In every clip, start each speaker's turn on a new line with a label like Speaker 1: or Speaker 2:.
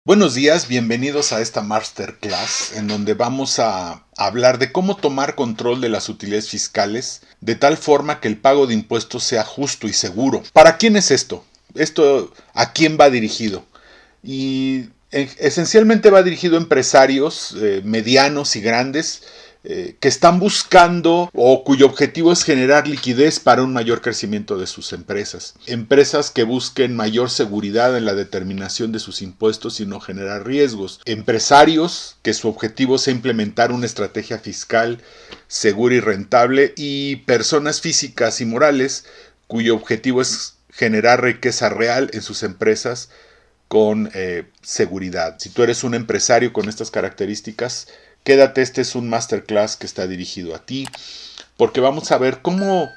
Speaker 1: Buenos días, bienvenidos a esta masterclass en donde vamos a hablar de cómo tomar control de las utilidades fiscales de tal forma que el pago de impuestos sea justo y seguro. ¿Para quién es esto? ¿Esto a quién va dirigido? Y esencialmente va dirigido a empresarios medianos y grandes que están buscando o cuyo objetivo es generar liquidez para un mayor crecimiento de sus empresas. Empresas que busquen mayor seguridad en la determinación de sus impuestos y no generar riesgos. Empresarios que su objetivo sea implementar una estrategia fiscal segura y rentable. Y personas físicas y morales cuyo objetivo es generar riqueza real en sus empresas con seguridad. Si tú eres un empresario con estas características, quédate, este es un masterclass que está dirigido a ti, porque vamos a ver cómo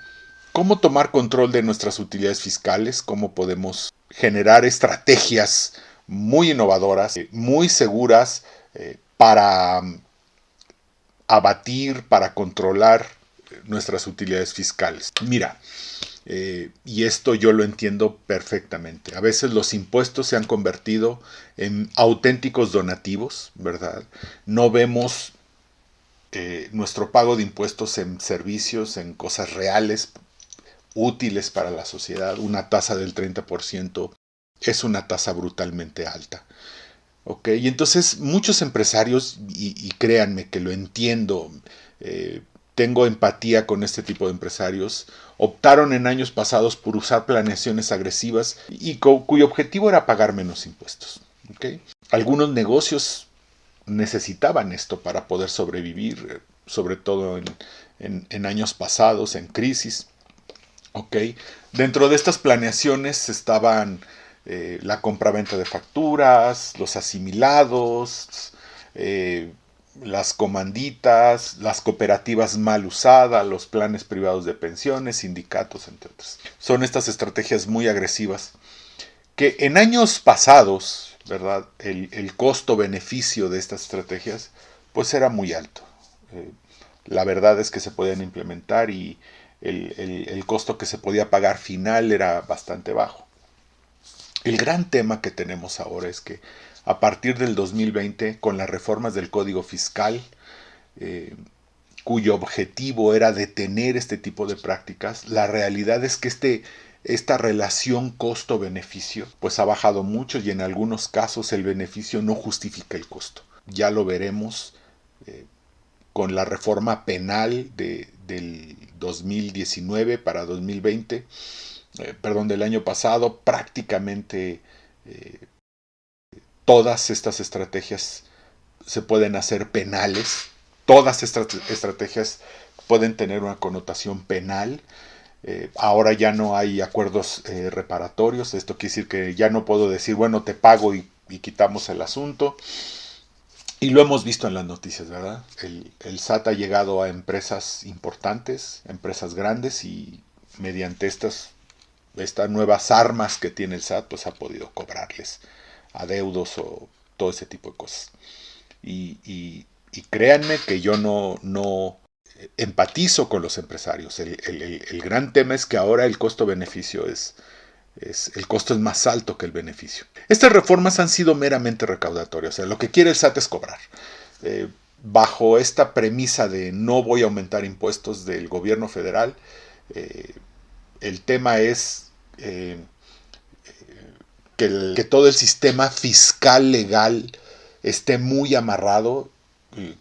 Speaker 1: tomar control de nuestras utilidades fiscales, cómo podemos generar estrategias muy innovadoras, muy seguras para abatir, para controlar nuestras utilidades fiscales. Mira, y esto yo lo entiendo perfectamente. A veces los impuestos se han convertido en auténticos donativos, ¿verdad? No vemos nuestro pago de impuestos en servicios, en cosas reales, útiles para la sociedad. Una tasa del 30% es una tasa brutalmente alta. ¿Ok? Y entonces muchos empresarios, y créanme que lo entiendo, tengo empatía con este tipo de empresarios, optaron en años pasados por usar planeaciones agresivas y cuyo objetivo era pagar menos impuestos. ¿Ok? Algunos negocios necesitaban esto para poder sobrevivir, sobre todo en años pasados, en crisis. ¿Ok? Dentro de estas planeaciones estaban la compraventa de facturas, los asimilados, las comanditas, las cooperativas mal usadas, los planes privados de pensiones, sindicatos, entre otros. Son estas estrategias muy agresivas que en años pasados, ¿verdad? El costo-beneficio de estas estrategias pues era muy alto. Eh, la verdad es que se podían implementar y el costo que se podía pagar final era bastante bajo. El gran tema que tenemos ahora es que a partir del 2020, con las reformas del Código Fiscal, eh, cuyo objetivo era detener este tipo de prácticas, la realidad es que esta relación costo-beneficio pues ha bajado mucho y en algunos casos el beneficio no justifica el costo. Ya lo veremos con la reforma penal del 2019 para 2020, perdón, del año pasado, prácticamente todas estas estrategias se pueden hacer penales, todas estas estrategias pueden tener una connotación penal. Ahora ya no hay acuerdos reparatorios, esto quiere decir que ya no puedo decir, bueno, te pago y quitamos el asunto. Y lo hemos visto en las noticias, ¿verdad? El SAT ha llegado a empresas importantes, empresas grandes, y mediante estas nuevas armas que tiene el SAT, pues ha podido cobrarles adeudos o todo ese tipo de cosas. Y créanme que yo no empatizo con los empresarios. El gran tema es que ahora el costo-beneficio el costo es más alto que el beneficio. Estas reformas han sido meramente recaudatorias. O sea, lo que quiere el SAT es cobrar. Bajo esta premisa de no voy a aumentar impuestos del gobierno federal, el tema es que todo el sistema fiscal legal esté muy amarrado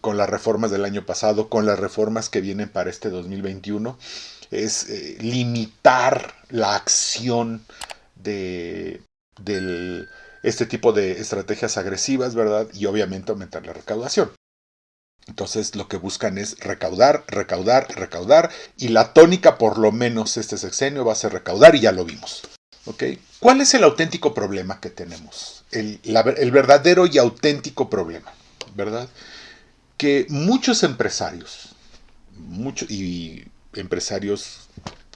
Speaker 1: con las reformas del año pasado, con las reformas que vienen para este 2021, es limitar la acción de este tipo de estrategias agresivas, ¿verdad? Y obviamente aumentar la recaudación. Entonces lo que buscan es recaudar, recaudar, recaudar, y la tónica por lo menos este sexenio va a ser recaudar, y ya lo vimos. ¿Ok? ¿Cuál es el auténtico problema que tenemos? El verdadero y auténtico problema, ¿verdad? Que muchos empresarios, y empresarios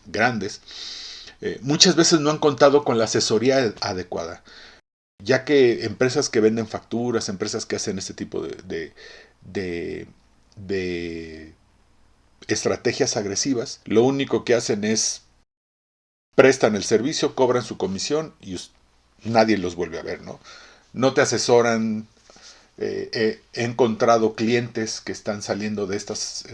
Speaker 1: grandes, muchas veces no han contado con la asesoría adecuada, ya que empresas que venden facturas, empresas que hacen este tipo de, de estrategias agresivas, lo único que hacen es prestan el servicio, cobran su comisión y nadie los vuelve a ver, ¿no? no te asesoran. He encontrado clientes que están saliendo de estas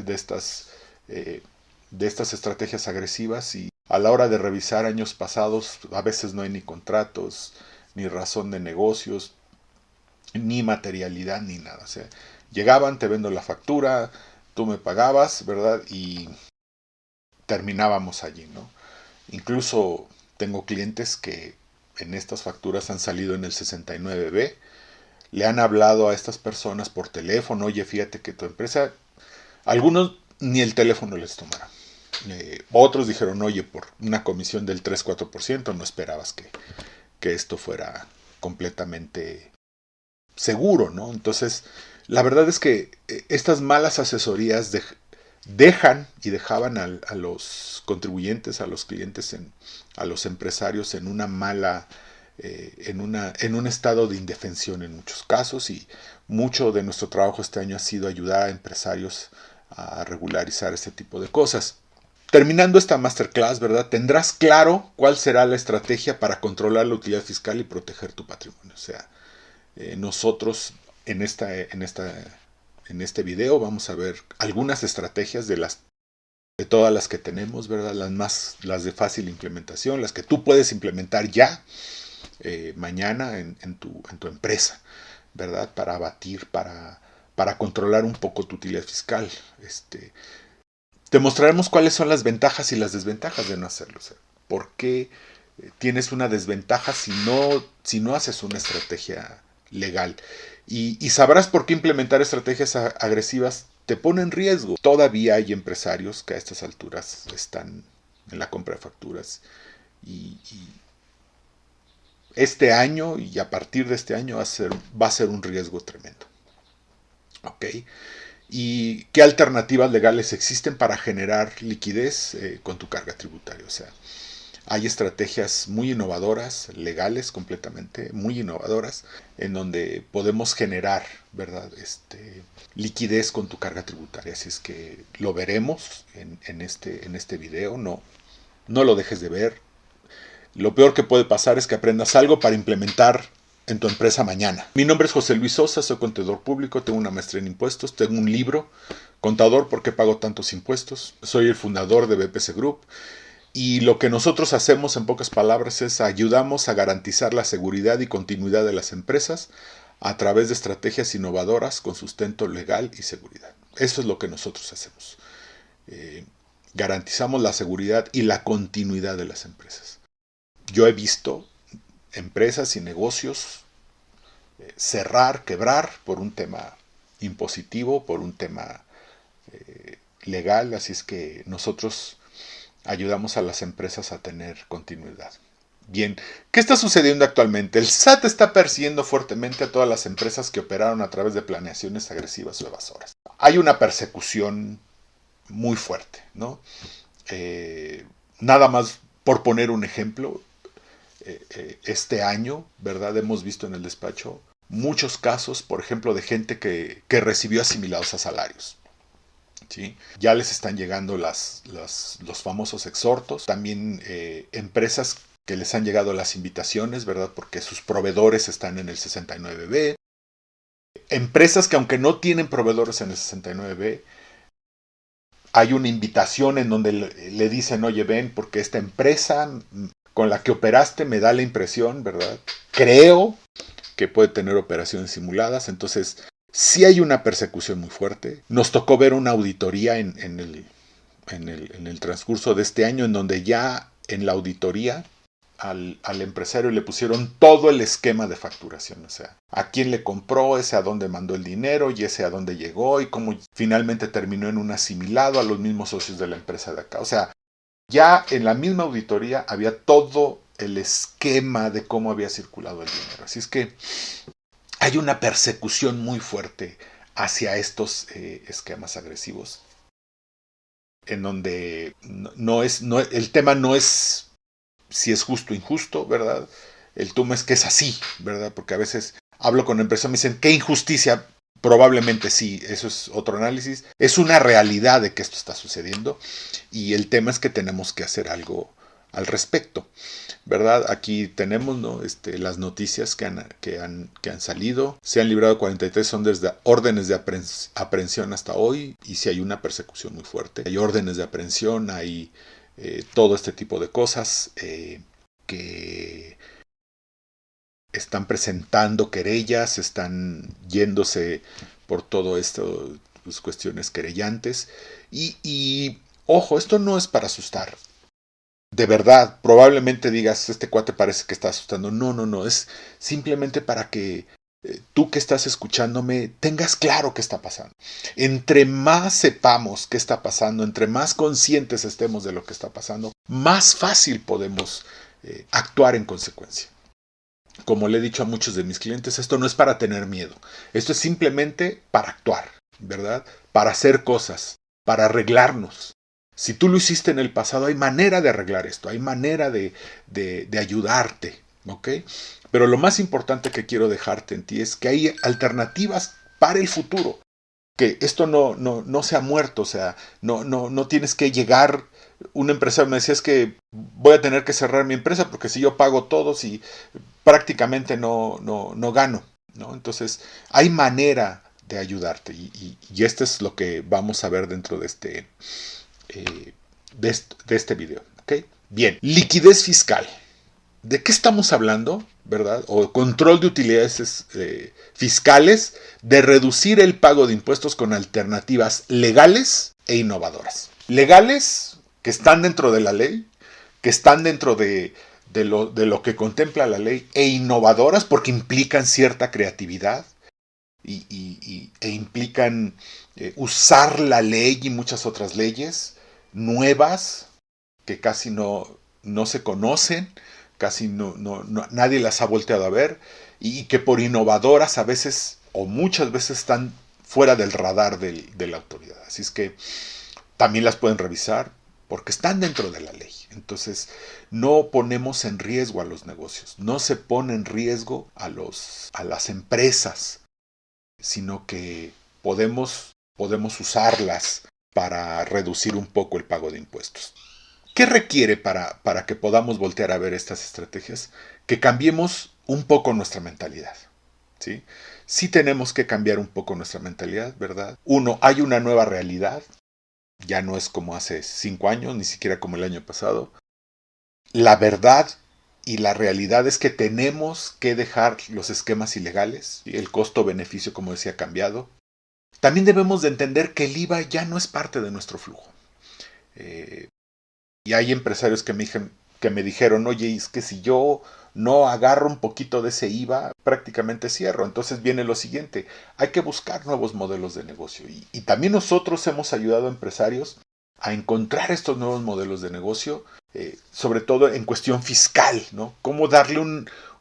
Speaker 1: estrategias agresivas y a la hora de revisar años pasados a veces no hay ni contratos, ni razón de negocios, ni materialidad, ni nada. O sea, llegaban, te vendo la factura, tú me pagabas, ¿verdad? Y terminábamos allí, ¿no? Incluso tengo clientes que en estas facturas han salido en el 69B, le han hablado a estas personas por teléfono, oye, fíjate que tu empresa, algunos ni el teléfono les tomaron. Otros dijeron, oye, por una comisión del 3-4% no esperabas que esto fuera completamente seguro, ¿no? Entonces, la verdad es que estas malas asesorías dejan y dejaban a los contribuyentes, a los clientes, a los empresarios en una mala, en un estado de indefensión en muchos casos, y mucho de nuestro trabajo este año ha sido ayudar a empresarios a regularizar este tipo de cosas. Terminando esta masterclass, ¿verdad? Tendrás claro cuál será la estrategia para controlar la utilidad fiscal y proteger tu patrimonio. O sea, nosotros en este video vamos a ver algunas estrategias de todas las que tenemos, ¿verdad? Las de fácil implementación, las que tú puedes implementar ya mañana en tu empresa, ¿verdad? Para abatir, para controlar un poco tu utilidad fiscal. Te mostraremos cuáles son las ventajas y las desventajas de no hacerlo. O sea, ¿por qué tienes una desventaja si no haces una estrategia legal? Y sabrás por qué implementar estrategias agresivas te pone en riesgo. Todavía hay empresarios que a estas alturas están en la compra de facturas y este año y a partir de este año va a ser un riesgo tremendo. ¿Ok? ¿Y qué alternativas legales existen para generar liquidez con tu carga tributaria? O sea, hay estrategias muy innovadoras, legales completamente, muy innovadoras, en donde podemos generar, ¿verdad? Liquidez con tu carga tributaria. Así es que lo veremos en este video. No lo dejes de ver. Lo peor que puede pasar es que aprendas algo para implementar en tu empresa mañana. Mi nombre es José Luis Sosa, soy contador público, tengo una maestría en impuestos, tengo un libro, Contador, ¿por qué pago tantos impuestos? Soy el fundador de BPC Group y lo que nosotros hacemos en pocas palabras es ayudamos a garantizar la seguridad y continuidad de las empresas a través de estrategias innovadoras con sustento legal y seguridad. Eso es lo que nosotros hacemos. Garantizamos la seguridad y la continuidad de las empresas. Yo he visto empresas y negocios cerrar, quebrar por un tema impositivo, por un tema legal, así es que nosotros ayudamos a las empresas a tener continuidad. Bien, ¿qué está sucediendo actualmente? El SAT está persiguiendo fuertemente a todas las empresas que operaron a través de planeaciones agresivas o evasoras. Hay una persecución muy fuerte, ¿no? Nada más por poner un ejemplo, este año, ¿verdad? Hemos visto en el despacho muchos casos, por ejemplo, de gente que recibió asimilados a salarios. ¿Sí? Ya les están llegando los famosos exhortos. También empresas que les han llegado las invitaciones, ¿verdad? Porque sus proveedores están en el 69B. Empresas que aunque no tienen proveedores en el 69B, hay una invitación en donde le dicen, oye, ven, porque esta empresa con la que operaste me da la impresión, ¿verdad? Creo que puede tener operaciones simuladas. Entonces, sí hay una persecución muy fuerte. Nos tocó ver una auditoría en el transcurso de este año, en donde ya en la auditoría al empresario le pusieron todo el esquema de facturación. O sea, a quién le compró, ese a dónde mandó el dinero y ese a dónde llegó y cómo finalmente terminó en un asimilado a los mismos socios de la empresa de acá. O sea, ya en la misma auditoría había todo el esquema de cómo había circulado el dinero. Así es que hay una persecución muy fuerte hacia estos esquemas agresivos, en donde el tema no es si es justo o injusto, ¿verdad? El tema es que es así, ¿verdad? Porque a veces hablo con empresas y me dicen, ¿qué injusticia? Probablemente sí, eso es otro análisis. Es una realidad de que esto está sucediendo y el tema es que tenemos que hacer algo al respecto, ¿verdad? Aquí tenemos, ¿no? Las noticias que han salido. Se han librado 43 órdenes de aprehensión hasta hoy, y si hay una persecución muy fuerte. Hay órdenes de aprehensión, hay todo este tipo de cosas que están presentando querellas, están yéndose por todo esto, pues, cuestiones querellantes. Y ojo, esto no es para asustar. De verdad, probablemente digas, este cuate parece que está asustando. No, no, no, es simplemente para que tú que estás escuchándome tengas claro qué está pasando. Entre más sepamos qué está pasando, entre más conscientes estemos de lo que está pasando, más fácil podemos actuar en consecuencia. Como le he dicho a muchos de mis clientes, esto no es para tener miedo, esto es simplemente para actuar, ¿verdad? Para hacer cosas, para arreglarnos. Si tú lo hiciste en el pasado, hay manera de arreglar esto, hay manera de ayudarte, ¿ok? Pero lo más importante que quiero dejarte en ti es que hay alternativas para el futuro, que esto no se ha muerto, o sea, no tienes que llegar. Un empresario me decía, es que voy a tener que cerrar mi empresa porque si yo pago todos y prácticamente no gano, ¿no? Entonces, hay manera de ayudarte, y esto es lo que vamos a ver dentro de este video, ¿ok? Bien, liquidez fiscal. ¿De qué estamos hablando? ¿Verdad? O control de utilidades fiscales, de reducir el pago de impuestos con alternativas legales e innovadoras. Legales, que están dentro de la ley, que están dentro de lo que contempla la ley, e innovadoras porque implican cierta creatividad e implican usar la ley y muchas otras leyes nuevas que casi no se conocen, casi nadie las ha volteado a ver, y que por innovadoras a veces o muchas veces están fuera del radar de la autoridad. Así es que también las pueden revisar porque están dentro de la ley. Entonces, no ponemos en riesgo a los negocios, no se pone en riesgo a las empresas, sino que podemos usarlas para reducir un poco el pago de impuestos. ¿Qué requiere para que podamos voltear a ver estas estrategias? Que cambiemos un poco nuestra mentalidad, ¿sí? Sí tenemos que cambiar un poco nuestra mentalidad, ¿verdad? Uno, hay una nueva realidad, ya no es como hace 5 años, ni siquiera como el año pasado. La verdad y la realidad es que tenemos que dejar los esquemas ilegales, y el costo-beneficio, como decía, ha cambiado. También debemos de entender que el IVA ya no es parte de nuestro flujo. Y hay empresarios que me dijeron, oye, es que si yo no agarro un poquito de ese IVA, prácticamente cierro. Entonces viene lo siguiente, hay que buscar nuevos modelos de negocio. Y también nosotros hemos ayudado a empresarios a encontrar estos nuevos modelos de negocio, sobre todo en cuestión fiscal, ¿no? Cómo darle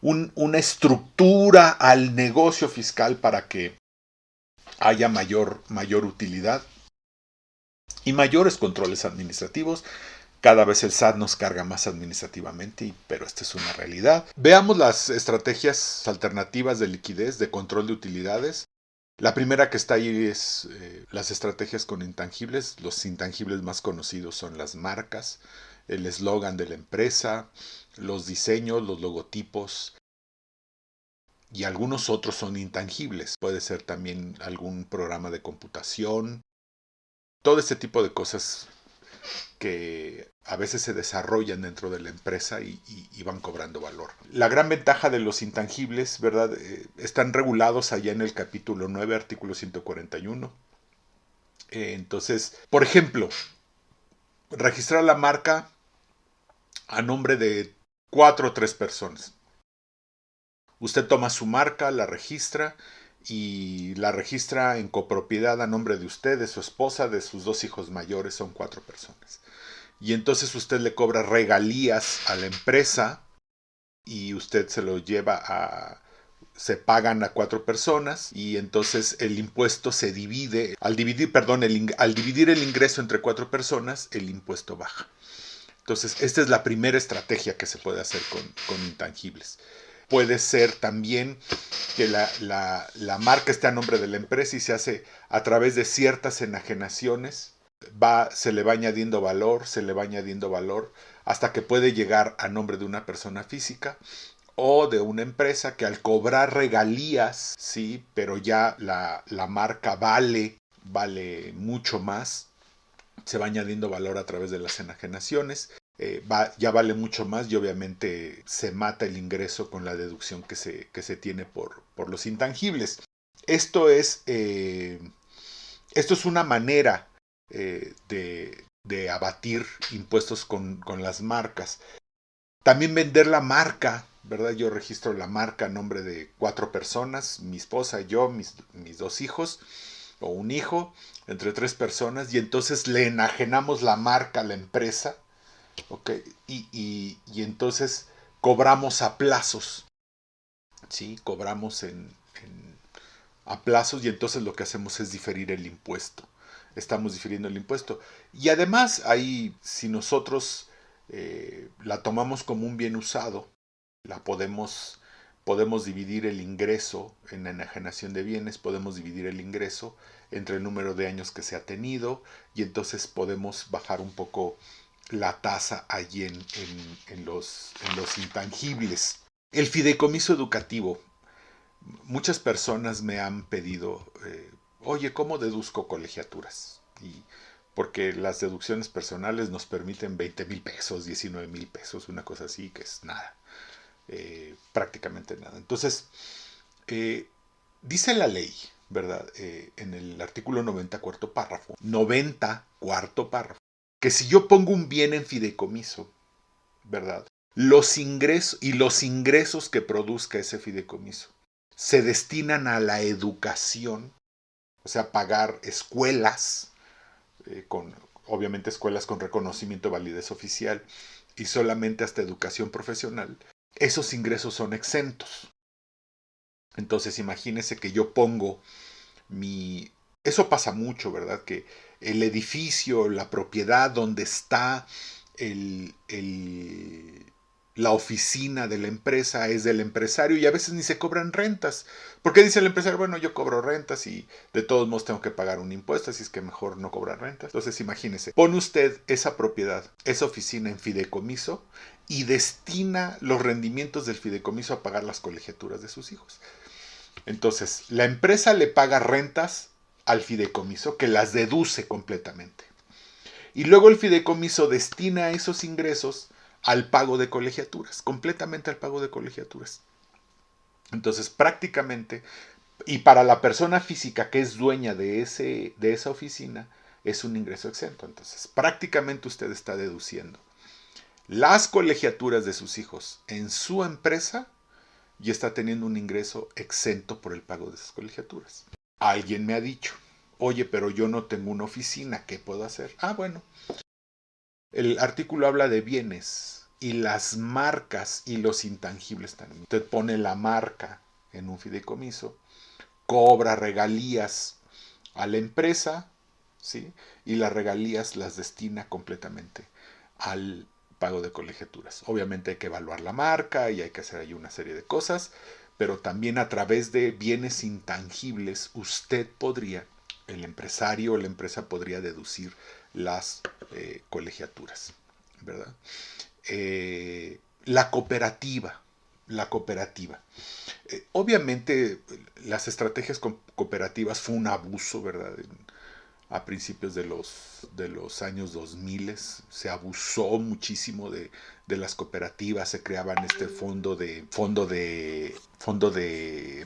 Speaker 1: una estructura al negocio fiscal para que haya mayor utilidad y mayores controles administrativos. Cada vez el SAT nos carga más administrativamente, pero esta es una realidad. Veamos las estrategias alternativas de liquidez, de control de utilidades. La primera que está ahí es las estrategias con intangibles. Los intangibles más conocidos son las marcas, el eslogan de la empresa, los diseños, los logotipos, y algunos otros son intangibles. Puede ser también algún programa de computación. Todo este tipo de cosas que a veces se desarrollan dentro de la empresa y van cobrando valor. La gran ventaja de los intangibles, ¿verdad? Están regulados allá en el capítulo 9, artículo 141. Entonces, por ejemplo, registrar la marca a nombre de 4 o 3 personas. Usted toma su marca, la registra y la registra en copropiedad a nombre de usted, de su esposa, de sus 2 hijos mayores, son 4 personas. Y entonces usted le cobra regalías a la empresa y usted se lo lleva se pagan a 4 personas, y entonces el impuesto se divide. Al dividir el ingreso entre 4 personas, el impuesto baja. Entonces, esta es la primera estrategia que se puede hacer con intangibles. Puede ser también que la marca esté a nombre de la empresa y se hace a través de ciertas enajenaciones. Se le va añadiendo valor hasta que puede llegar a nombre de una persona física o de una empresa que al cobrar regalías, sí, pero ya la marca vale mucho más, se va añadiendo valor a través de las enajenaciones, ya vale mucho más y obviamente se mata el ingreso con la deducción que se tiene por los intangibles. Esto es una manera de abatir impuestos con las marcas. También vender la marca, ¿verdad? Yo registro la marca a nombre de 4 personas, mi esposa, yo, mis 2 hijos, o un hijo, entre 3 personas, y entonces le enajenamos la marca a la empresa, ¿ok? Y entonces cobramos a plazos, ¿sí? Cobramos a plazos y entonces lo que hacemos es diferir el impuesto. Estamos difiriendo el impuesto. Y además, ahí, si nosotros la tomamos como un bien usado, podemos dividir el ingreso en la enajenación de bienes, podemos dividir el ingreso entre el número de años que se ha tenido y entonces podemos bajar un poco la tasa allí en los intangibles. El fideicomiso educativo. Muchas personas me han pedido, oye, ¿cómo deduzco colegiaturas? Y porque las deducciones personales nos permiten 20,000 pesos, 19,000 pesos, una cosa así, que es nada, prácticamente nada. Entonces, dice la ley, ¿verdad? En el artículo 90, cuarto párrafo, que si yo pongo un bien en fideicomiso, ¿verdad? Los ingresos que produzca ese fideicomiso se destinan a la educación, o sea, pagar escuelas, obviamente escuelas con reconocimiento de validez oficial y solamente hasta educación profesional, esos ingresos son exentos. Entonces imagínese que yo pongo eso pasa mucho, ¿verdad? Que el edificio, la propiedad donde está la oficina de la empresa es del empresario y a veces ni se cobran rentas. Porque dice el empresario, bueno, yo cobro rentas y de todos modos tengo que pagar un impuesto, así es que mejor no cobrar rentas. Entonces imagínese, pone usted esa propiedad, esa oficina en fideicomiso y destina los rendimientos del fideicomiso a pagar las colegiaturas de sus hijos. Entonces, la empresa le paga rentas al fideicomiso que las deduce completamente. Y luego el fideicomiso destina esos ingresos al pago de colegiaturas, completamente al pago de colegiaturas. Entonces, prácticamente, y para la persona física que es dueña de esa oficina, es un ingreso exento. Entonces, prácticamente usted está deduciendo las colegiaturas de sus hijos en su empresa y está teniendo un ingreso exento por el pago de esas colegiaturas. Alguien me ha dicho, oye, pero yo no tengo una oficina, ¿qué puedo hacer? Ah, bueno, el artículo habla de bienes y las marcas y los intangibles también. Usted pone la marca en un fideicomiso, cobra regalías a la empresa, ¿sí? Y las regalías las destina completamente al pago de colegiaturas. Obviamente hay que evaluar la marca y hay que hacer ahí una serie de cosas, pero también a través de bienes intangibles usted podría, el empresario o la empresa podría deducir las colegiaturas, ¿verdad? La cooperativa. Obviamente las estrategias cooperativas fue un abuso, ¿verdad? A principios de los años 2000 se abusó muchísimo de las cooperativas, se creaban este fondo de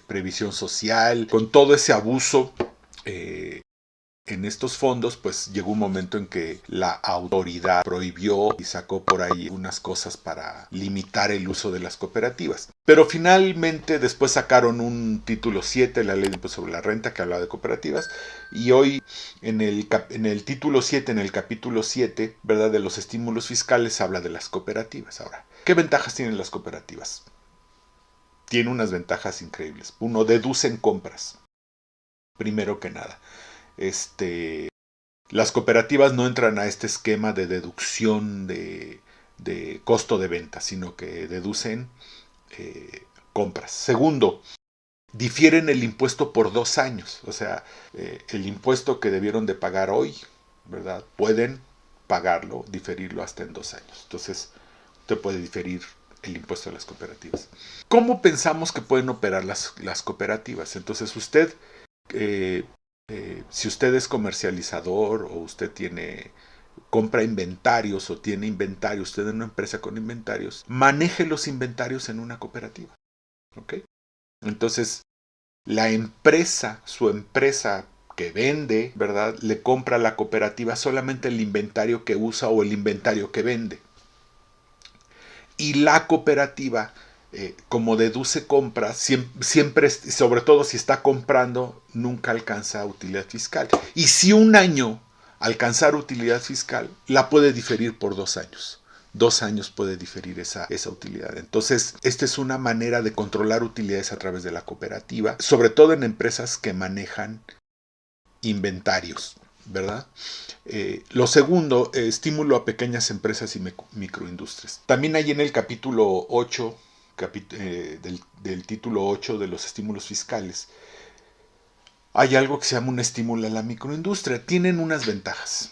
Speaker 1: previsión social. Con todo ese abuso en estos fondos, pues llegó un momento en que la autoridad prohibió y sacó por ahí unas cosas para limitar el uso de las cooperativas. Pero finalmente después sacaron un título 7, la ley de impuesto sobre la renta, que habla de cooperativas, y hoy en el título 7, en el capítulo 7, ¿verdad?, de los estímulos fiscales, habla de las cooperativas. Ahora, ¿qué ventajas tienen las cooperativas? Tiene unas ventajas increíbles. Uno, deducen compras, primero que nada. Las cooperativas no entran a este esquema de deducción de costo de venta, sino que deducen compras. Segundo, difieren el impuesto por 2 años. O sea, el impuesto que debieron de pagar hoy, ¿verdad? Pueden pagarlo, diferirlo hasta en 2 años. Entonces, usted puede diferir el impuesto a las cooperativas. ¿Cómo pensamos que pueden operar las cooperativas? Entonces, usted, si usted es comercializador o usted compra inventarios o tiene inventario, usted en una empresa con inventarios, maneje los inventarios en una cooperativa. ¿Ok? Entonces, su empresa que vende, ¿verdad?, le compra a la cooperativa solamente el inventario que usa o el inventario que vende. Y la cooperativa, como deduce compras, siempre, sobre todo si está comprando, nunca alcanza utilidad fiscal. Y si un año alcanzar utilidad fiscal, la puede diferir por 2 años. 2 años puede diferir esa utilidad. Entonces, esta es una manera de controlar utilidades a través de la cooperativa, sobre todo en empresas que manejan inventarios, ¿verdad? Lo segundo, estímulo a pequeñas empresas y microindustrias. También hay en el capítulo 8, del título 8 de los estímulos fiscales, hay algo que se llama un estímulo a la microindustria. Tienen unas ventajas.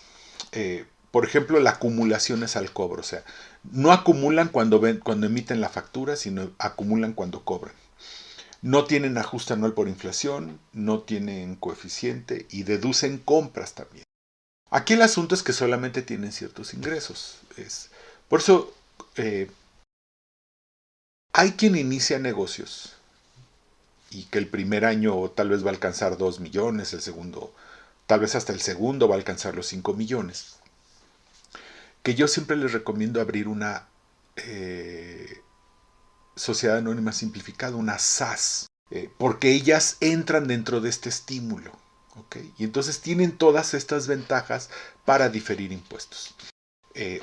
Speaker 1: Por ejemplo, la acumulación es al cobro. O sea, no acumulan cuando emiten la factura, sino acumulan cuando cobran. No tienen ajuste anual por inflación, no tienen coeficiente y deducen compras también. Aquí el asunto es que solamente tienen ciertos ingresos. Por eso hay quien inicia negocios y que el primer año tal vez va a alcanzar 2 millones, el segundo, tal vez hasta el segundo va a alcanzar los 5 millones. Que yo siempre les recomiendo abrir una sociedad anónima simplificada, una SAS, porque ellas entran dentro de este estímulo. ¿Okay? Y entonces tienen todas estas ventajas para diferir impuestos.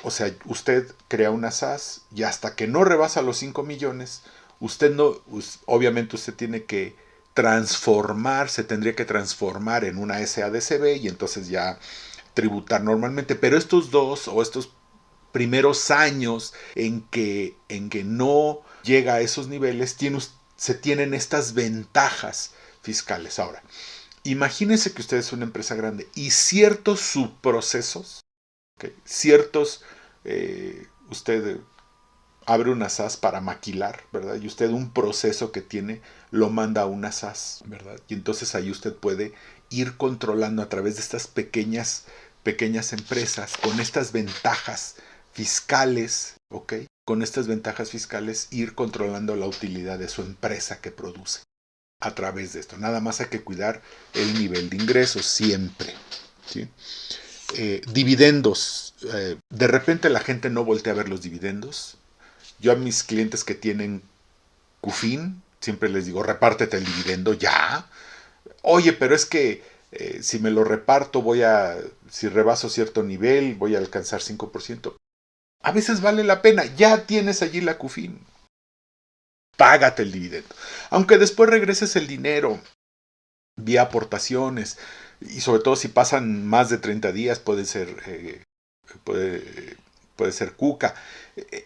Speaker 1: O sea, usted crea una SAS y hasta que no rebasa los 5 millones, obviamente usted tiene que se tendría que transformar en una SADCB y entonces ya tributar normalmente. Pero estos primeros años en que no llega a esos niveles, se tienen estas ventajas fiscales. Ahora, imagínense que usted es una empresa grande y ciertos subprocesos, ¿okay? Usted abre una SAS para maquilar, ¿verdad? Y usted un proceso que tiene lo manda a una SAS, ¿verdad? Y entonces ahí usted puede ir controlando a través de estas pequeñas empresas con estas ventajas fiscales, ¿ok? Con estas ventajas fiscales ir controlando la utilidad de su empresa que produce a través de esto. Nada más hay que cuidar el nivel de ingresos siempre, ¿sí? Dividendos. De repente la gente no voltea a ver los dividendos. Yo a mis clientes que tienen CUFIN siempre les digo, repártete el dividendo ya. Oye, pero es que si me lo reparto si rebaso cierto nivel, voy a alcanzar 5%. A veces vale la pena, ya tienes allí la CUFIN. Págate el dividendo. Aunque después regreses el dinero vía aportaciones, y sobre todo si pasan más de 30 días puede ser cuca.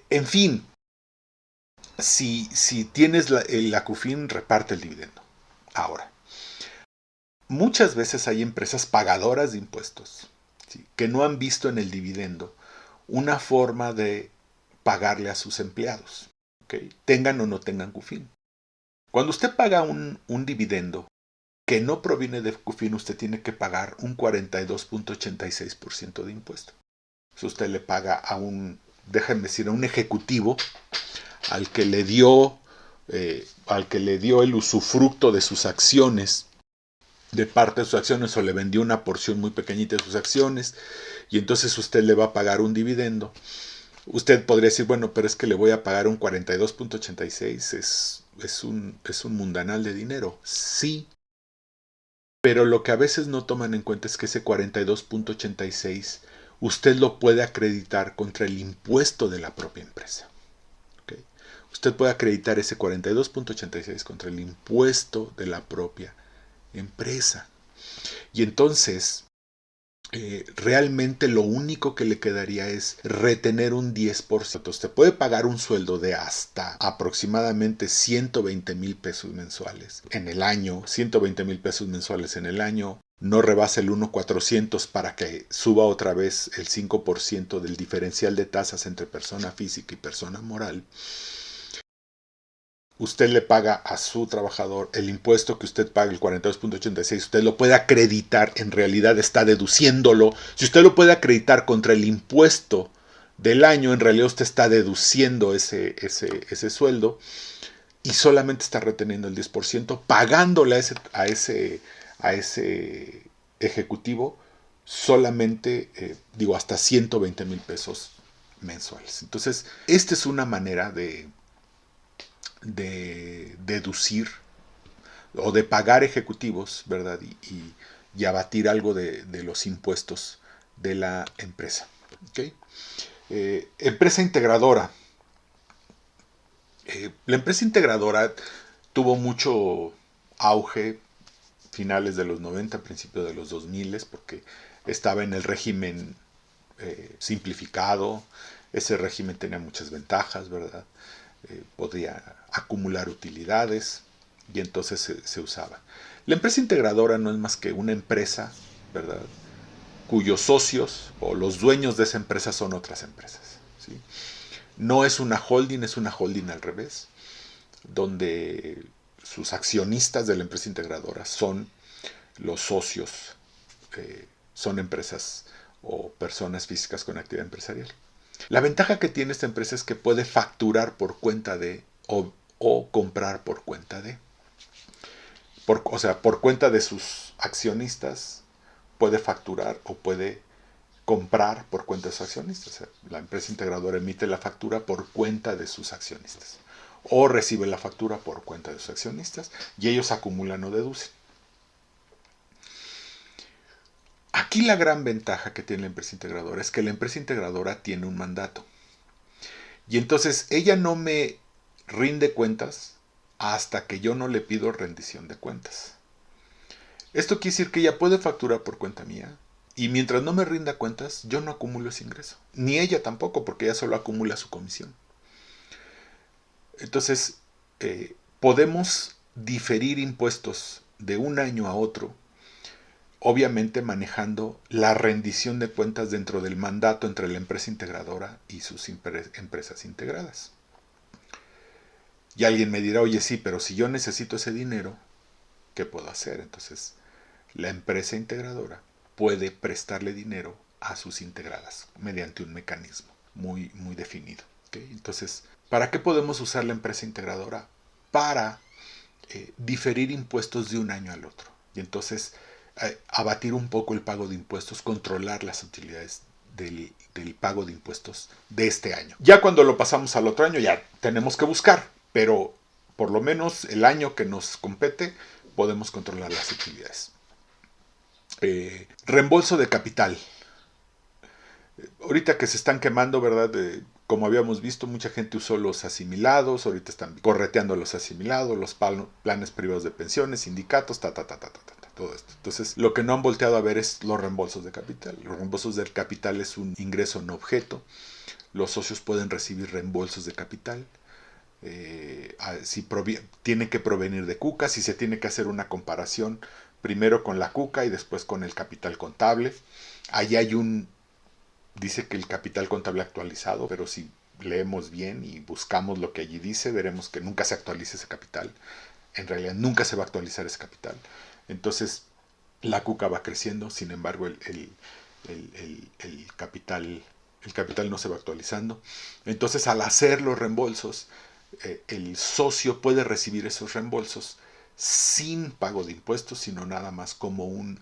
Speaker 1: En fin, si tienes la CUFIN, reparte el dividendo. Ahora, muchas veces hay empresas pagadoras de impuestos, ¿sí?, que no han visto en el dividendo una forma de pagarle a sus empleados, ¿okay?, tengan o no tengan CUFIN. Cuando usted paga un dividendo que no proviene de CUFIN, usted tiene que pagar un 42.86% de impuesto. Si usted le paga a un ejecutivo al que le dio el usufructo de sus acciones, de parte de sus acciones, o le vendió una porción muy pequeñita de sus acciones, y entonces usted le va a pagar un dividendo. Usted podría decir, bueno, pero es que le voy a pagar un 42.86, es un mundanal de dinero. Sí, pero lo que a veces no toman en cuenta es que ese 42.86 usted lo puede acreditar contra el impuesto de la propia empresa. ¿Okay? Usted puede acreditar ese 42.86 contra el impuesto de la propia empresa. Y entonces, realmente lo único que le quedaría es retener un 10%. Usted puede pagar un sueldo de hasta aproximadamente 120 mil pesos mensuales en el año, 120 mil pesos mensuales en el año, no rebasa el 1,400 para que suba otra vez el 5% del diferencial de tasas entre persona física y persona moral. Usted le paga a su trabajador el impuesto que usted paga, el 42.86, usted lo puede acreditar, en realidad está deduciéndolo. Si usted lo puede acreditar contra el impuesto del año, en realidad usted está deduciendo ese sueldo y solamente está reteniendo el 10%, pagándole a ese ejecutivo solamente, hasta 120 mil pesos mensuales. Entonces, esta es una manera de deducir o de pagar ejecutivos, ¿verdad? Y abatir algo de los impuestos de la empresa. ¿Okay? Empresa integradora. La empresa integradora tuvo mucho auge finales de los 90, principios de los 2000, porque estaba en el régimen simplificado. Ese régimen tenía muchas ventajas, ¿verdad? Podía acumular utilidades y entonces se usaba. La empresa integradora no es más que una empresa, ¿verdad?, cuyos socios o los dueños de esa empresa son otras empresas, ¿sí? No es una holding, es una holding al revés, donde sus accionistas de la empresa integradora son los socios, son empresas o personas físicas con actividad empresarial. La ventaja que tiene esta empresa es que puede facturar por cuenta de o comprar por cuenta de. O sea, por cuenta de sus accionistas puede facturar o puede comprar por cuenta de sus accionistas. O sea, la empresa integradora emite la factura por cuenta de sus accionistas o recibe la factura por cuenta de sus accionistas y ellos acumulan o deducen. Aquí la gran ventaja que tiene la empresa integradora es que la empresa integradora tiene un mandato. Y entonces ella no me rinde cuentas hasta que yo no le pido rendición de cuentas. Esto quiere decir que ella puede facturar por cuenta mía y mientras no me rinda cuentas, yo no acumulo ese ingreso. Ni ella tampoco, porque ella solo acumula su comisión. Entonces, podemos diferir impuestos de un año a otro, obviamente manejando la rendición de cuentas dentro del mandato entre la empresa integradora y sus empresas integradas. Y alguien me dirá, oye, sí, pero si yo necesito ese dinero, ¿qué puedo hacer? Entonces, la empresa integradora puede prestarle dinero a sus integradas mediante un mecanismo muy, muy definido. ¿Okay? Entonces, ¿para qué podemos usar la empresa integradora? Para diferir impuestos de un año al otro. Y entonces, abatir un poco el pago de impuestos, controlar las utilidades del pago de impuestos de este año. Ya cuando lo pasamos al otro año, ya tenemos que buscar, pero por lo menos el año que nos compete, podemos controlar las utilidades. Reembolso de capital. Ahorita que se están quemando, ¿verdad? Como habíamos visto, mucha gente usó los asimilados, ahorita están correteando los asimilados, los planes privados de pensiones, sindicatos, todo esto. Entonces, lo que no han volteado a ver es los reembolsos de capital. Los reembolsos del capital es un ingreso no objeto. Los socios pueden recibir reembolsos de capital. Si tiene que provenir de CUCA, si se tiene que hacer una comparación primero con la CUCA y después con el capital contable. Ahí dice que el capital contable actualizado, pero si leemos bien y buscamos lo que allí dice, veremos que nunca se actualiza ese capital. En realidad nunca se va a actualizar ese capital. Entonces la CUCA va creciendo, sin embargo el capital no se va actualizando. Entonces al hacer los reembolsos, el socio puede recibir esos reembolsos sin pago de impuestos, sino nada más como un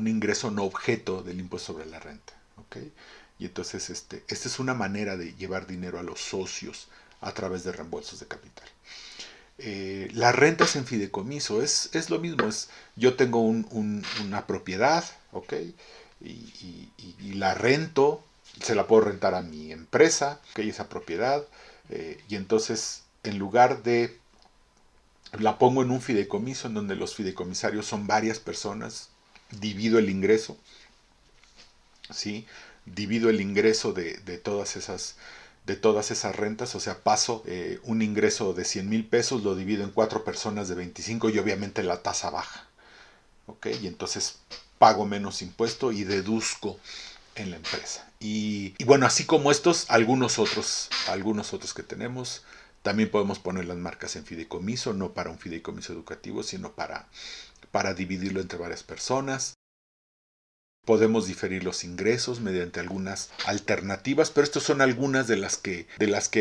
Speaker 1: ingreso no objeto del impuesto sobre la renta. ¿Okay? Y entonces esta es una manera de llevar dinero a los socios a través de reembolsos de capital. Las rentas en fideicomiso es lo mismo. Yo tengo una propiedad, ¿okay? Y la rento, se la puedo rentar a mi empresa, ¿okay? Esa propiedad, y entonces en lugar de la pongo en un fideicomiso en donde los fideicomisarios son varias personas, divido el ingreso, ¿sí? Divido el ingreso de todas esas rentas, o sea, paso un ingreso de 100,000 pesos, lo divido en 4 personas de 25 y obviamente la tasa baja, ¿ok? Y entonces pago menos impuesto y deduzco en la empresa. Y bueno, así como estos, algunos otros que tenemos. También podemos poner las marcas en fideicomiso, no para un fideicomiso educativo, sino para dividirlo entre varias personas. Podemos diferir los ingresos mediante algunas alternativas, pero estas son algunas de las que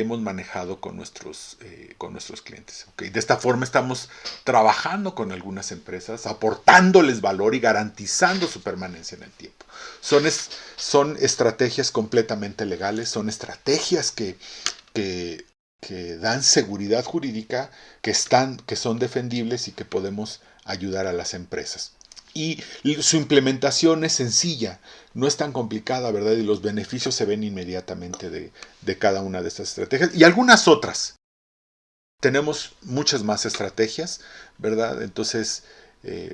Speaker 1: hemos manejado con nuestros clientes. ¿Okay? De esta forma estamos trabajando con algunas empresas, aportándoles valor y garantizando su permanencia en el tiempo. Son estrategias completamente legales, son estrategias que dan seguridad jurídica, que son defendibles y que podemos ayudar a las empresas. Y su implementación es sencilla, no es tan complicada, ¿verdad? Y los beneficios se ven inmediatamente de cada una de estas estrategias. Y algunas otras. Tenemos muchas más estrategias, ¿verdad? Entonces,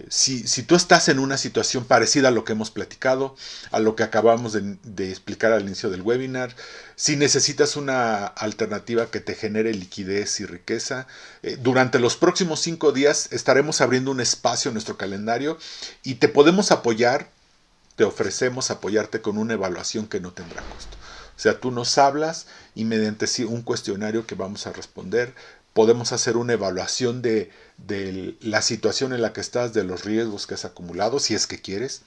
Speaker 1: si tú estás en una situación parecida a lo que hemos platicado, a lo que acabamos de explicar al inicio del webinar, si necesitas una alternativa que te genere liquidez y riqueza, durante los próximos 5 días estaremos abriendo un espacio en nuestro calendario y te podemos apoyar, te ofrecemos apoyarte con una evaluación que no tendrá costo. O sea, tú nos hablas y mediante un cuestionario que vamos a responder, podemos hacer una evaluación de la situación en la que estás, de los riesgos que has acumulado, si es que quieres,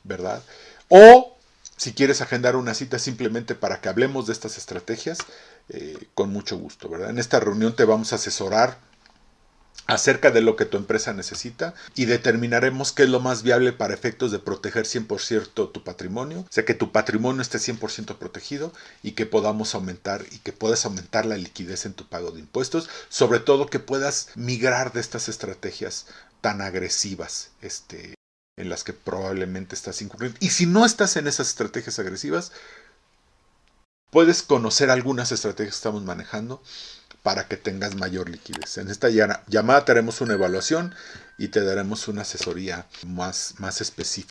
Speaker 1: ¿verdad? O si quieres agendar una cita simplemente para que hablemos de estas estrategias, con mucho gusto, ¿verdad? En esta reunión te vamos a asesorar acerca de lo que tu empresa necesita y determinaremos qué es lo más viable para efectos de proteger 100% tu patrimonio, o sea, que tu patrimonio esté 100% protegido y que podamos aumentar y que puedas aumentar la liquidez en tu pago de impuestos, sobre todo que puedas migrar de estas estrategias tan agresivas en las que probablemente estás incurriendo. Y si no estás en esas estrategias agresivas, puedes conocer algunas estrategias que estamos manejando para que tengas mayor liquidez. En esta llamada te haremos una evaluación y te daremos una asesoría más específica.